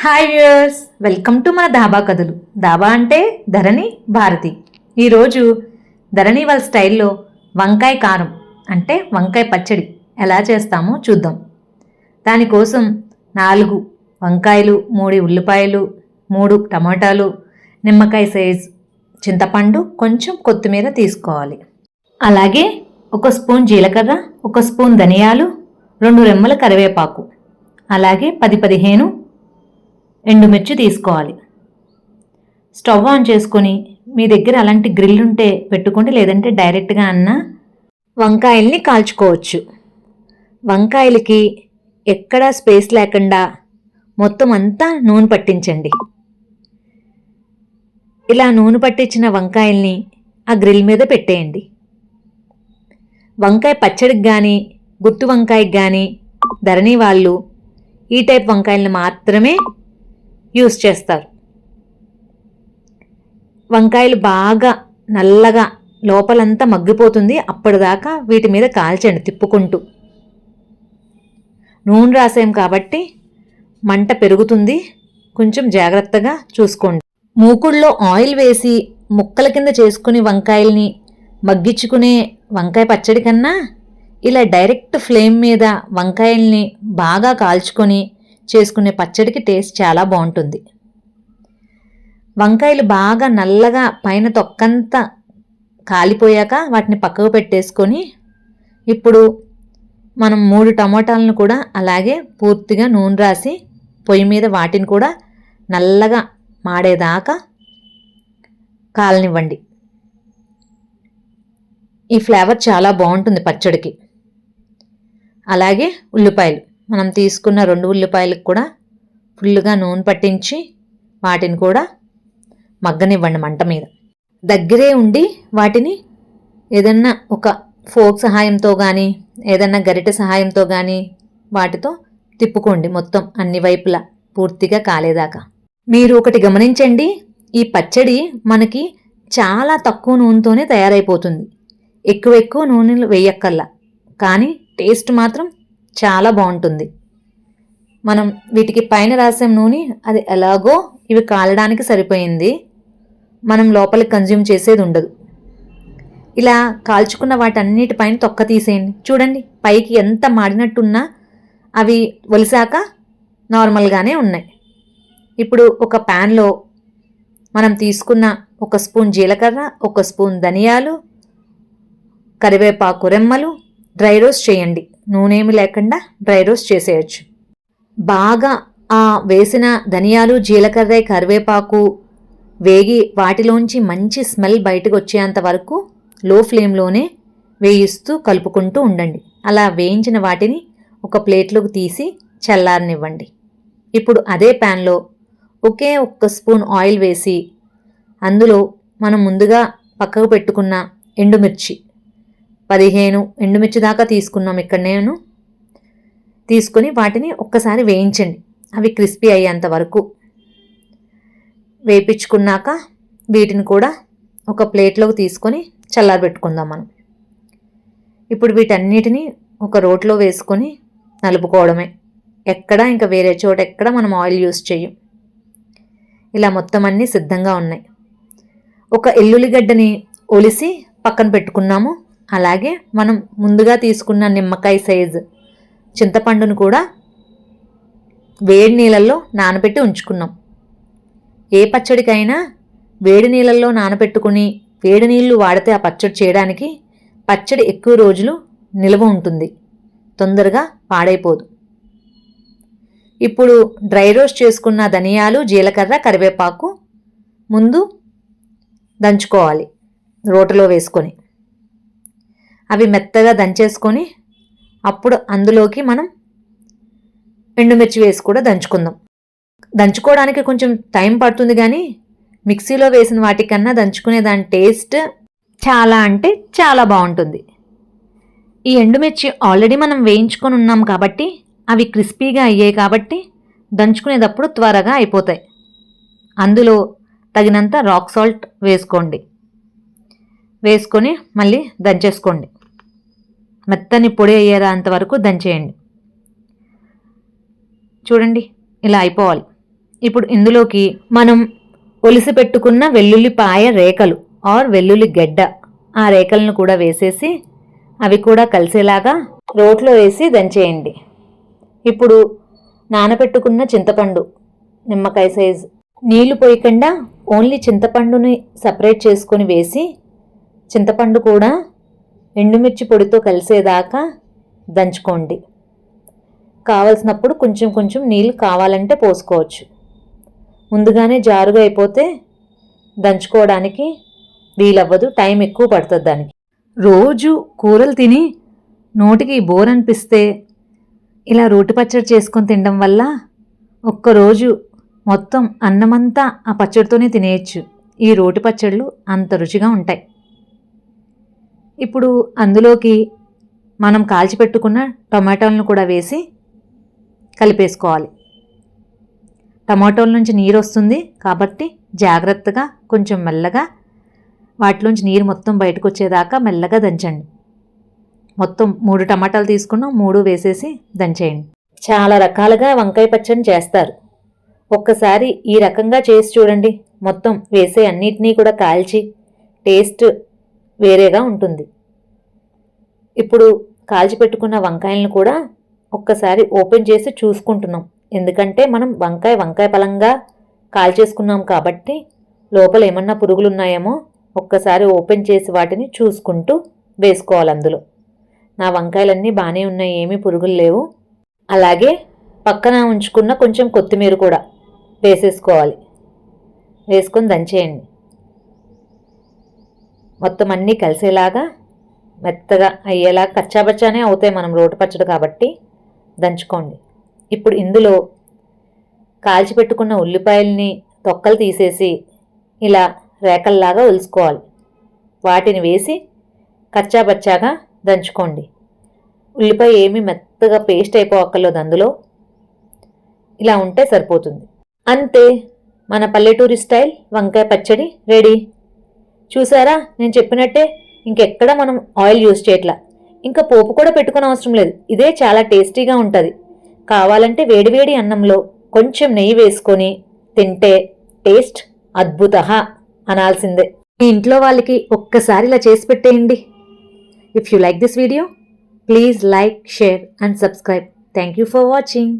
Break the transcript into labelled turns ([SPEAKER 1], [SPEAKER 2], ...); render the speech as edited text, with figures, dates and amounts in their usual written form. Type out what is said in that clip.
[SPEAKER 1] Hi viewers, welcome to మన ధాబా కథలు. ధాబా అంటే ధరణి భారతి. ఈరోజు ధరణి వాళ్ళ స్టైల్లో వంకాయ కారం అంటే వంకాయ పచ్చడి ఎలా చేస్తామో చూద్దాం. దానికోసం 4 వంకాయలు, 3 ఉల్లిపాయలు, 3 టమాటాలు, నిమ్మకాయ సైజ్ చింతపండు, కొంచెం కొత్తిమీర తీసుకోవాలి. అలాగే 1 స్పూన్ జీలకర్ర, 1 స్పూన్ ధనియాలు, 2 రెమ్మల కరివేపాకు, అలాగే 10-15 ఎండుమిర్చి తీసుకోవాలి. స్టవ్ ఆన్ చేసుకొని మీ దగ్గర అలాంటి గ్రిల్ ఉంటే పెట్టుకోండి, లేదంటే డైరెక్ట్గా వంకాయల్ని కాల్చుకోవచ్చు. వంకాయలకి ఎక్కడా స్పేస్ లేకుండా మొత్తం అంతా నూనె పట్టించండి. ఇలా నూనె పట్టించిన వంకాయల్ని ఆ గ్రిల్ మీద పెట్టేయండి. వంకాయ పచ్చడికి కానీ గుత్తి వంకాయకి కానీ ధరణి వాళ్ళు ఈ టైప్ వంకాయలను మాత్రమే యూస్ చేస్తారు. వంకాయలు బాగా నల్లగా లోపలంతా మగ్గిపోతుంది. అప్పటిదాకా వీటి మీద కాల్చండి తిప్పుకుంటూ. నూనె రాసాం కాబట్టి మంట పెరుగుతుంది, కొంచెం జాగ్రత్తగా చూసుకోండి. మూకుడులో ఆయిల్ వేసి ముక్కల కింద చేసుకుని వంకాయల్ని మగ్గించుకునే వంకాయ పచ్చడి కన్నా ఇలా డైరెక్ట్ ఫ్లేమ్ మీద వంకాయల్ని బాగా కాల్చుకొని చేసుకునే పచ్చడికి టేస్ట్ చాలా బాగుంటుంది. వంకాయలు బాగా నల్లగా పైన తొక్కంతా కాలిపోయాక వాటిని పక్కకు పెట్టేసుకొని ఇప్పుడు మనం 3 టమాటాలను కూడా అలాగే పూర్తిగా నూనె రాసి పొయ్యి మీద వాటిని కూడా నల్లగా మాడేదాకా కాలనివ్వండి. ఈ ఫ్లేవర్ చాలా బాగుంటుంది పచ్చడికి. అలాగే ఉల్లిపాయలు, మనం తీసుకున్న 2 ఉల్లిపాయలకు కూడా ఫుల్గా నూనె పట్టించి వాటిని కూడా మగ్గనివ్వండి మంట మీద. దగ్గరే ఉండి వాటిని ఏదన్నా ఒక ఫోక్ సహాయంతో కానీ ఏదన్నా గరిటె సహాయంతో కానీ వాటితో తిప్పుకోండి మొత్తం అన్ని వైపులా పూర్తిగా కాలేదాకా. మీరు ఒకటి గమనించండి, ఈ పచ్చడి మనకి చాలా తక్కువ నూనెతోనే తయారైపోతుంది. ఎక్కువ నూనెలు వేయక్కల్లా, కానీ టేస్ట్ మాత్రం చాలా బాగుంటుంది. మనం వీటికి పైన రాసాం నూనె, అది ఎలాగో ఇవి కాలడానికి సరిపోయింది. మనం లోపలికి కన్జ్యూమ్ చేసేది ఉండదు. ఇలా కాల్చుకున్న వాటన్నిటిపైన తొక్క తీసేయండి. చూడండి పైకి ఎంత మాడినట్టున్నా అవి ఒలిసాక నార్మల్గానే ఉన్నాయి. ఇప్పుడు ఒక ప్యాన్లో మనం తీసుకున్న 1 స్పూన్ జీలకర్ర, 1 స్పూన్ ధనియాలు, కరివేపాకు రెమ్మలు డ్రై రోస్ట్ చేయండి. నూనెమి లేకుండా డ్రై రోస్ట్ చేసేయచ్చు. బాగా ఆ వేసిన ధనియాలు, జీలకర్ర, కరివేపాకు వేగి వాటిలోంచి మంచి స్మెల్ బయటకు వచ్చేంత వరకు లో ఫ్లేమ్లోనే వేయిస్తూ కలుపుకుంటూ ఉండండి. అలా వేయించిన వాటిని ఒక ప్లేట్లోకి తీసి చల్లారనివ్వండి. ఇప్పుడు అదే ప్యాన్లో ఒకే 1 స్పూన్ ఆయిల్ వేసి అందులో మనం ముందుగా పక్కకు పెట్టుకున్న ఎండుమిర్చి 15 ఎండుమిర్చి దాకా తీసుకున్నాం ఇక్కడ నేను. తీసుకొని వాటిని ఒక్కసారి వేయించండి, అవి క్రిస్పీ అయ్యేంత వరకు వేయించుకున్నాక వీటిని కూడా ఒక ప్లేట్లోకి తీసుకొని చల్లారబెట్టుకుందాం మనం. ఇప్పుడు వీటన్నిటిని ఒక రోట్లో వేసుకొని నలుపుకోవడమే. ఇంకా వేరే చోట ఎక్కడ మనం ఆయిల్ యూస్ చేయం. ఇలా మొత్తం అన్నీ సిద్ధంగా ఉన్నాయి. ఒక ఎల్లుల్లిగడ్డని ఒలిసి పక్కన పెట్టుకున్నాము. అలాగే మనం ముందుగా తీసుకున్న నిమ్మకాయ సైజు చింతపండును కూడా వేడి నీళ్ళల్లో నానబెట్టి ఉంచుకున్నాం. ఏ పచ్చడికైనా వేడి నీళ్ళల్లో నానబెట్టుకుని వేడి నీళ్లు వాడితే ఆ పచ్చడి చేయడానికి పచ్చడి ఎక్కువ రోజులు నిల్వ ఉంటుంది, తొందరగా పాడైపోదు. ఇప్పుడు డ్రై రోస్ట్ చేసుకున్న ధనియాలు, జీలకర్ర, కరివేపాకు ముందు దంచుకోవాలి రోటిలో వేసుకొని. అవి మెత్తగా దంచేసుకొని అప్పుడు అందులోకి మనం ఎండుమిర్చి వేసి కూడా దంచుకుందాం. దంచుకోవడానికి కొంచెం టైం పడుతుంది, కానీ మిక్సీలో వేసిన వాటికన్నా దంచుకునే దాని టేస్ట్ చాలా అంటే చాలా బాగుంటుంది. ఈ ఎండుమిర్చి ఆల్రెడీ మనం వేయించుకొని ఉన్నాం కాబట్టి అవి క్రిస్పీగా అయ్యాయి కాబట్టి దంచుకునేటప్పుడు త్వరగా అయిపోతాయి. అందులో తగినంత రాక్ సాల్ట్ వేసుకోండి. వేసుకొని మళ్ళీ దంచేసుకోండి. మెత్తని పొడి అయ్యేంత వరకు దంచేయండి. చూడండి ఇలా అయిపోవాలి. ఇప్పుడు ఇందులోకి మనం ఒలిసి పెట్టుకున్న వెల్లుల్లిపాయ రేకలు ఆర్ వెల్లుల్లి గెడ్డ ఆ రేకలను కూడా వేసేసి అవి కూడా కలిసేలాగా రోట్లో వేసి దంచేయండి. ఇప్పుడు నానబెట్టుకున్న చింతపండు నిమ్మకాయ సైజు నీళ్లు పోయకుండా ఓన్లీ చింతపండుని సపరేట్ చేసుకొని వేసి చింతపండు కూడా ఎండుమిర్చి పొడితో కలిసేదాకా దంచుకోండి. కావలసినప్పుడు కొంచెం కొంచెం నీళ్ళు కావాలంటే పోసుకోవచ్చు. ముందుగానే జారుగా అయిపోతే దంచుకోవడానికి వీలవ్వదు, టైం ఎక్కువ పడుతుంది దానికి. రోజు కూరలు తిని నోటికి బోర్ అనిపిస్తే ఇలా రోటి పచ్చడి చేసుకొని తినడం వల్ల ఒక్కరోజు మొత్తం అన్నమంతా ఆ పచ్చడితోనే తినేయచ్చు. ఈ రోటి పచ్చళ్ళు అంత రుచిగా ఉంటాయి. ఇప్పుడు అందులోకి మనం కాల్చిపెట్టుకున్న టమాటాలను కూడా వేసి కలిపేసుకోవాలి. టమాటోల నుంచి నీరు వస్తుంది కాబట్టి జాగ్రత్తగా కొంచెం మెల్లగా వాటిలోంచి నీరు మొత్తం బయటకు వచ్చేదాకా మెల్లగా దంచండి. మొత్తం 3 టమాటాలు తీసుకున్నాం, 3 వేసేసి దంచేయండి. చాలా రకాలుగా వంకాయ పచ్చడిని చేస్తారు. ఒక్కసారి ఈ రకంగా చేసి చూడండి. మొత్తం వేసే అన్నిటినీ కూడా కాల్చి టేస్ట్ వేరేగా ఉంటుంది. ఇప్పుడు కాల్చి పెట్టుకున్న వంకాయలను కూడా ఒక్కసారి ఓపెన్ చేసి చూసుకుంటున్నాం. ఎందుకంటే మనం వంకాయ పలంగా కాల్చేసుకున్నాం కాబట్టి లోపల ఏమన్నా పురుగులున్నాయేమో ఒక్కసారి ఓపెన్ చేసి వాటిని చూసుకుంటూ వేసుకోవాలి. అందులో నా వంకాయలన్నీ బాగానే ఉన్నాయి, ఏమీ పురుగులు లేవు. అలాగే పక్కన ఉంచుకున్న కొంచెం కొత్తిమీర కూడా వేసేసుకోవాలి. వేసుకొని దంచేయండి. మొత్తం అన్నీ కలిసేలాగా మెత్తగా అయ్యేలా కచ్చాబచ్చానే అవుతాయి మనం రోటి పచ్చడి కాబట్టి దంచుకోండి. ఇప్పుడు ఇందులో కాల్చిపెట్టుకున్న ఉల్లిపాయల్ని తొక్కలు తీసేసి ఇలా రేకల్లాగా ఒలుసుకోవాలి. వాటిని వేసి కచ్చాబచ్చాగా దంచుకోండి. ఉల్లిపాయ ఏమీ మెత్తగా పేస్ట్ అయిపోవక్కర్లేదు, అందులో ఇలా ఉంటే సరిపోతుంది. అంతే, మన పల్లెటూరి స్టైల్ వంకాయ పచ్చడి రెడీ. చూసారా, నేను చెప్పినట్టే ఇంకెక్కడ మనం ఆయిల్ యూజ్ చేయట్లా, ఇంకా పోపు కూడా పెట్టుకునే అవసరం లేదు. ఇదే చాలా టేస్టీగా ఉంటుంది. కావాలంటే వేడివేడి అన్నంలో కొంచెం నెయ్యి వేసుకొని తింటే టేస్ట్ అద్భుత అనాల్సిందే. మీ ఇంట్లో వాళ్ళకి ఒక్కసారి ఇలా చేసి పెట్టేయండి. If you like this video, please like, share and subscribe. Thank you for watching.